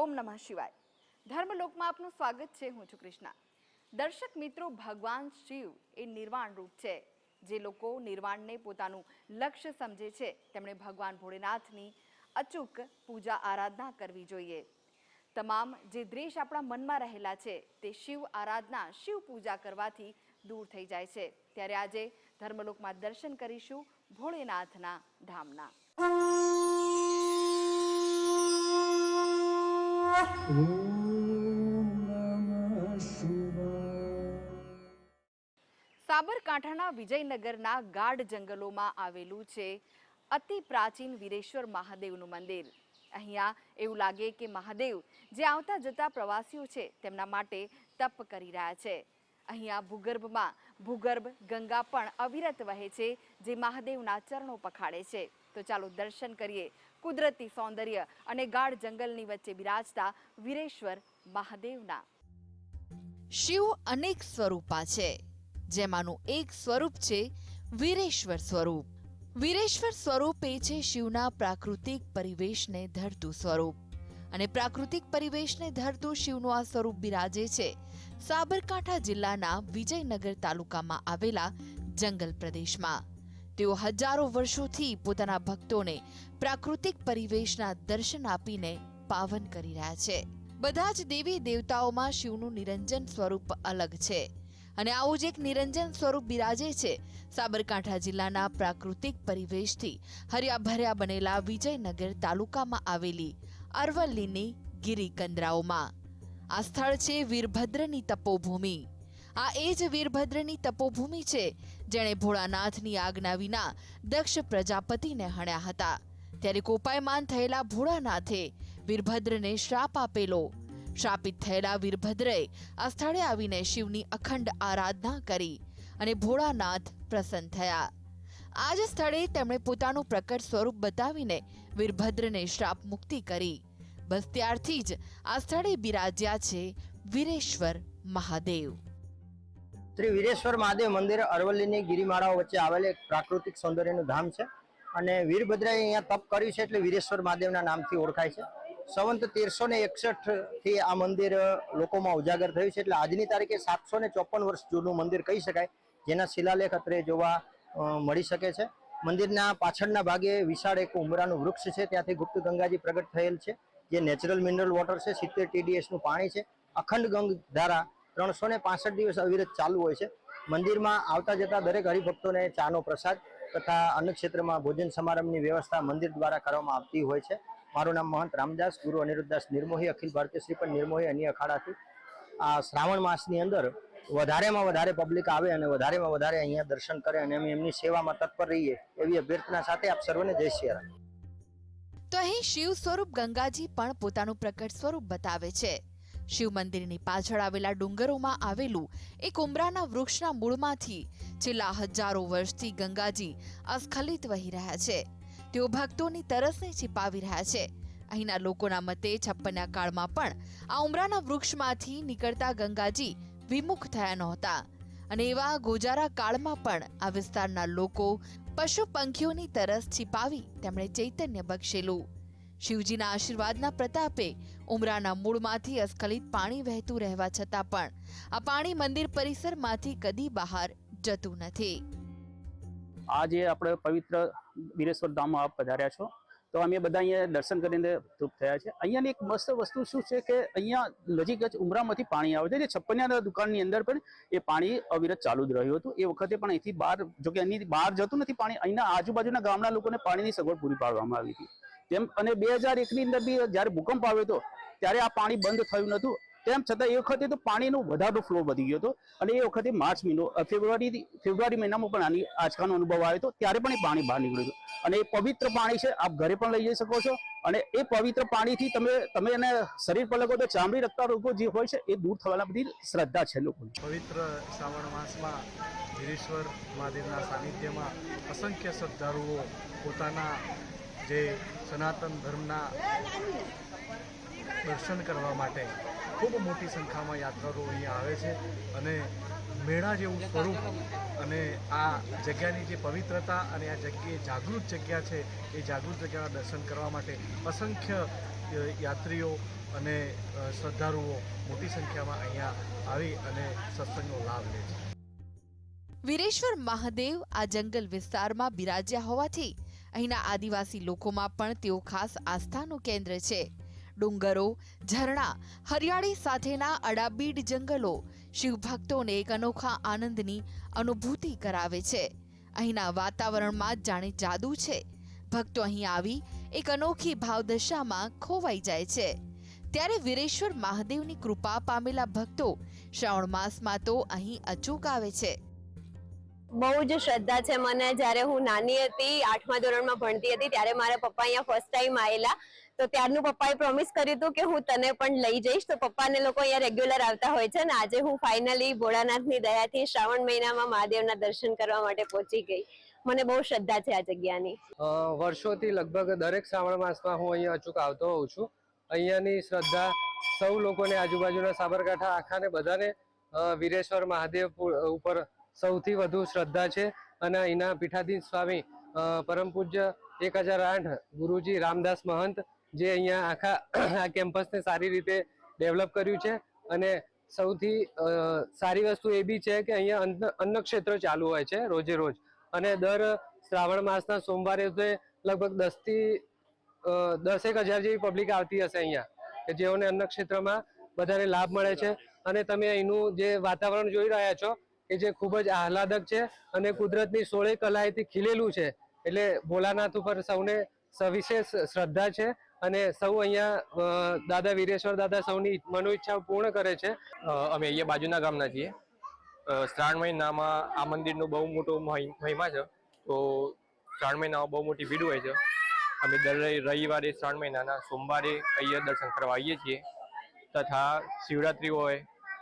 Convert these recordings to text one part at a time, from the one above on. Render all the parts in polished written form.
ઓમ નમઃ શિવાય. ધર્મલોકમાં આપનું સ્વાગત છે. હું છું કૃષ્ણા. દર્શક મિત્રો, ભગવાન શિવ એ નિર્વાણ રૂપ છે. જે લોકો નિર્વાણને પોતાનું લક્ષ્ય સમજે છે તેમણે ભગવાન ભોળેનાથની અચૂક પૂજા આરાધના કરવી જોઈએ. તમામ જે દ્વેષ આપણા મનમાં રહેલા છે તે શિવ આરાધના, શિવ પૂજા કરવાથી દૂર થઈ જાય છે. ત્યારે આજે ધર્મલોકમાં દર્શન કરીશું ભોળેનાથના ધામના. સાબરકાંઠાના વિજયનગરના ગાઢ જંગલોમાં આવેલું છે અતિ પ્રાચીન વીરેશ્વર મહાદેવનું મંદિર. અહીંયા એવું લાગે કે મહાદેવ જે આવતા જતા પ્રવાસીઓ છે તેમના માટે તપ કરી રહ્યા છે. અહીંયા ભૂગર્ભ ગંગા પણ અવિરત વહે છે, જે મહાદેવના ચરણો પખાડે છે. તો ચાલો દર્શન કરીએ કુદરતી સૌંદર્ય અને ગાઢ જંગલની વચ્ચે બિરાજતા વીરેશ્વર મહાદેવના. શિવ અનેક સ્વરૂપા છે, જેમાંનું એક સ્વરૂપ છે વીરેશ્વર સ્વરૂપ. વીરેશ્વર સ્વરૂપ એ છે શિવના પ્રાકૃતિક પરિવેશને ધરતું સ્વરૂપ. અને પ્રાકૃતિક પરિવેશને ધરતું શિવનું આ સ્વરૂપ બિરાજે છે સાબરકાંઠા જિલ્લાના વિજયનગર તાલુકામાં આવેલા જંગલ પ્રદેશમાં. તેઓ હજારો વર્ષોથી પોતાના ભક્તોને પ્રાકૃતિક પરિવેશના દર્શન આપીને પાવન કરી રહ્યા છે. બધા જ દેવી દેવતાઓમાં શિવનું નિરંજન સ્વરૂપ અલગ છે. અને આવું જ એક નિરંજન સ્વરૂપ બિરાજે છે સાબરકાંઠા જિલ્લાના પ્રાકૃતિક પરિવેશથી હર્યાભર્યા બનેલા વિજયનગર તાલુકામાં આવેલી અરવલ્લીની ગિરિકંદરાઓમાં. આ સ્થળ છે વીરભદ્રની તપોભૂમિ. આ એ જ વીરભદ્રની તપોભૂમિ છે જેણે ભોળાનાથની આજ્ઞા વિના દક્ષ પ્રજાપતિને હણ્યા હતા. ત્યારે કોપાયમાન થયેલા ભોળાનાથે વીરભદ્રને શ્રાપ આપેલો. શ્રાપિત થયેલા વીરભદ્રએ આ સ્થળે આવીને શિવની અખંડ આરાધના કરી અને ભોળાનાથ પ્રસન્ન થયા. આ જ સ્થળે તેમણે પોતાનું પ્રકટ સ્વરૂપ બતાવીને વીરભદ્રને શ્રાપ મુક્તિ કરી. બસ ત્યારથી જ આ સ્થળે બિરાજ્યા છે વીરેશ્વર મહાદેવ. શ્રી વીરેશ્વર મહાદેવ મંદિર અરવલ્લીની ગિરિમાળાઓ વચ્ચે આવેલ એક પ્રાકૃતિક સૌંદર્યનું ધામ છે. અને વીરભદ્રએ અહીંયા તપ કર્યું છે એટલે વીરેશ્વર મહાદેવના નામથી ઓળખાય છે. સંવંત 1361 થી આ મંદિર લોકોમાં ઉજાગર થયું છે. એટલે આજની તારીખે 754 વર્ષ જૂનું મંદિર કહી શકાય, જેના શિલાલેખ અત્રે જોવા મળી શકે છે. મંદિરના પાછળના ભાગે વિશાળ એક ઉમરાનું વૃક્ષ છે, ત્યાંથી ગુપ્ત ગંગાજી પ્રગટ થયેલ છે, જે નેચરલ મિનરલ વોટર છે. 70 TDS નું પાણી છે. અખંડ ગંગ ધારા 365 દિવસ અવિરત ચાલુ હોય છે. મંદિરમાં આવતા જતા દરેક હરિભક્તોને ચાનો પ્રસાદ તથા અન્ન ક્ષેત્રમાં ભોજન સમારંભની વ્યવસ્થા મંદિર દ્વારા કરવામાં આવતી હોય છે. મારું નામ મહંત રામદાસ, ગુરુ અનિરુદ્ધદાસ નિર્મોહી, અખિલ ભારતીય શ્રીપદ નિર્મોહી અન્ય અખાડાથી. આ શ્રાવણ માસની અંદર વધારેમાં વધારે પબ્લિક આવે અને વધારેમાં વધારે અહીંયા દર્શન કરે અને અમે એમની સેવામાં તત્પર રહીએ એવી અભ્યર્થના સાથે આપ સર્વને જય શ્રી રામ. તો અહીં શિવ સ્વરૂપ ગંગાજી પણ પોતાનું પ્રકટ સ્વરૂપ બતાવે છે. શિવ મંદિરની પાછળ આવેલા ડુંગરોમાં આવેલું એક ઉમરાના વૃક્ષના મૂળમાંથી છેલ્લા હજારો વર્ષથી ગંગાજી અસ્ખલિત વહી રહ્યા છે. તેઓ ભક્તોની તરસને छिपाવી રહ્યા છે. અહીંના લોકોના મતે 56ના કાળમાં પણ આ ઉમરાના વૃક્ષમાંથી નીકળતા ગંગાજી વિમુખ થયા નહોતા. અને એવા ગોજારા કાળમાં પણ આ વિસ્તારના લોકો પશુ પંખીઓની તરસ छिपाવી તેમણે ચૈતન્ય બક્ષેલું. શિવજીના આશીર્વાદના પ્રતાપે ઉમરાના મૂળમાંથી અસ્ખલિત પાણી વહેતું રહેવા છતાં પણ આ પાણી મંદિર પરિસરમાંથી કદી બહાર જતું નથી. આજે આપણે પવિત્ર વીરેશ્વર ધામમાં આપ પધાર્યા છો, તો અમે બધા અહીંયા દર્શન કરીને તૃપ્ત થયા છે. અહીંયાની એક મસ્ત વસ્તુ શું છે કે અહીંયા નજીક જ ઉમરામાંથી પાણી આવે છે, જે 56ના દુકાનની અંદર પણ એ પાણી અવિરત ચાલુ જ રહ્યું હતું. એ વખતે પણ અહીંથી બહાર, જોકે અહીંથી બહાર જતું નથી પાણી, અહીંના આજુબાજુના ગામના લોકોને પાણીની સગવડ પૂરી પાડવામાં આવી હતી. તેમ અને 2001ની અંદર બી જ્યારે ભૂકંપ આવ્યો હતો ત્યારે આ પાણી બંધ થયું નહોતું. તેમ છતાં એ વખતે તો પાણીનો વધારો ફ્લો વધી ગયો હતો. અને એ વખતે માર્ચ મહિનો, ફેબ્રુઆરી મહિનામાં પણ આની આંચકાનો અનુભવ આવ્યો હતો, ત્યારે પણ એ પાણી બહાર નીકળ્યું હતું. અને એ પવિત્ર પાણી છે, આપ ઘરે પણ લઈ જઈ શકો છો. અને એ પવિત્ર પાણીથી તમે એને શરીર પર લગો તો ચામડી લગતા રોગો જે હોય છે એ દૂર થવાના બધી શ્રદ્ધા છે લોકોની. પવિત્ર શ્રાવણ માસમાં વીરેશ્વર મહાદેવના સાનિધ્યમાં અસંખ્ય શ્રદ્ધાળુઓ પોતાના જે સનાતન ધર્મના દર્શન કરવા માટે ખૂબ મોટી સંખ્યામાં યાત્રાળુઓ અહીંયા આવે છે. અને મેળા જેવું સ્વરૂપ અને આ જગ્યાની જે પવિત્રતા અને આ જગ્યાએ જાગૃત જગ્યા છે, એ જાગૃત જગ્યાના દર્શન કરવા માટે અસંખ્ય યાત્રીઓ અને શ્રદ્ધાળુઓ મોટી સંખ્યામાં અહીંયા આવી અને સત્સંગનો લાભ લે છે. વીરેશ્વર મહાદેવ આ જંગલ વિસ્તારમાં બિરાજ્યા હોવાથી અહીંના આદિવાસી લોકોમાં પણ તેઓ ખાસ આસ્થાનું કેન્દ્ર છે. ડુંગરો, ઝરણા, હરિયાળી સાથેના અડાબીડ જંગલો શિવભક્તોને એક અનોખા આનંદની અનુભૂતિ કરાવે છે. અહીંના વાતાવરણમાં જાણે જાદુ છે. ભક્તો અહીં આવી એક અનોખી ભાવદશામાં ખોવાઈ જાય છે. ત્યારે વીરેશ્વર મહાદેવની કૃપા પામેલા ભક્તો શ્રાવણ માસમાં તો અહીં અચૂક આવે છે. બહુ જ શ્રદ્ધા છે મને. જ્યારે હું નાની હતી, 8મા ધોરણમાં ભણતી હતી, ત્યારે મારા પપ્પા અહીંયા ફર્સ્ટ ટાઈમ આવેલા. તો ત્યારનું પપ્પાએ પ્રોમિસ કર્યું હતું કે હું તને પણ લઈ જઈશ. તો પપ્પાને લોકો અહીંયા રેગ્યુલર આવતા હોય છે ને આજે હું ફાઇનલી ભોળાનાથની દયાથી શ્રાવણ મહિનામાં મહાદેવના દર્શન કરવા માટે પહોંચી ગઈ. મને બહુ શ્રદ્ધા છે આ જગ્યાની. વર્ષોથી લગભગ દરેક શ્રાવણ માસમાં હું અહીંયા અચૂક આવતો હોઉં છું. અહીંયાની શ્રદ્ધા સૌ લોકોને, આજુબાજુના સાબરકાંઠા આખાને બધાને વીરેશ્વર મહાદેવ ઉપર સૌથી વધુ શ્રદ્ધા છે. અને અહીંના પીઠાધીશ સ્વામી પરમ પૂજ્ય 1008 ગુરુજી રામદાસ મહંત જે અહીંયા આખા આ કેમ્પસને સારી રીતે ડેવલપ કર્યું છે. અને સૌથી સારી વસ્તુ એ બી છે કે અહીંયા અન્ન ક્ષેત્ર ચાલુ હોય છે રોજે રોજ. અને દર શ્રાવણ માસના સોમવારે લગભગ 10,000 જેવી પબ્લિક આવતી હશે અહીંયા, કે જેઓને અન્ન ક્ષેત્રમાં બધાને લાભ મળે છે. અને તમે અહીંનું જે વાતાવરણ જોઈ રહ્યા છો કે જે ખૂબ જ આહલાદક છે અને કુદરતની 16 કલાએથી ખીલેલું છે. એટલે ભોલાનાથ ઉપર સૌને સવિશેષ શ્રદ્ધા છે અને સૌ અહીંયા દાદા વીરેશ્વર દાદા સૌની મનોઈચ્છા પૂર્ણ કરે છે. અમે અહીંયા બાજુના ગામના છીએ. શ્રાવણ મહિનામાં આ મંદિરનો બહુ મોટો મહિમા છે. તો શ્રાવણ મહિનામાં બહુ મોટી ભીડ હોય છે. અમે દર રવિવારે શ્રાવણ મહિનાના સોમવારે અહીંયા દર્શન કરવા આવીએ છીએ. તથા શિવરાત્રિ હોય,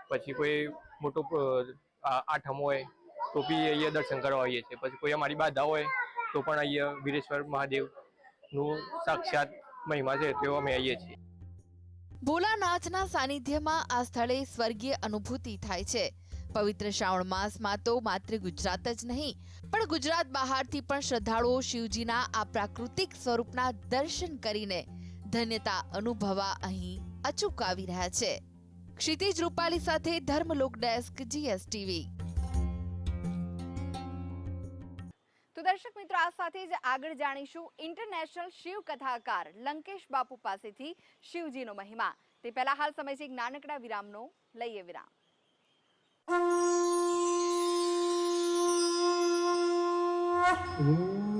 પછી કોઈ મોટો આઠમ હોય તો બી અહીંયા દર્શન કરવા આવીએ છીએ. પછી કોઈ અમારી બાધા હોય તો પણ અહીંયા વીરેશ્વર મહાદેવનું સાક્ષાત મહિમા છે તેઓ અમે આવીએ છીએ. ભોલાનાથના સાનિધ્યમાં આ સ્થળે સ્વર્ગીય અનુભૂતિ થાય છે. પવિત્ર શ્રાવણ માસમાં તો માત્ર ગુજરાત જ નહીં પણ ગુજરાત બહારથી પણ શ્રદ્ધાળુઓ શિવજીના આ પ્રાકૃતિક સ્વરૂપના દર્શન કરીને ધન્યતા અનુભવવા અહીં અચૂક આવી રહ્યા છે. ક્ષિતિજ રૂપાલી સાથે ધર્મલોક ડેસ્ક GSTV. તો દર્શક મિત્રો, આ સાથે જ આગળ જાણીશું ઇન્ટરનેશનલ શિવ કથાકાર લંકેશ બાપુ પાસેથી શિવજીનો મહિમા. તે પહેલા હાલ સમય છે એક નાનકડા વિરામનો. લઈએ વિરામ. Ooh.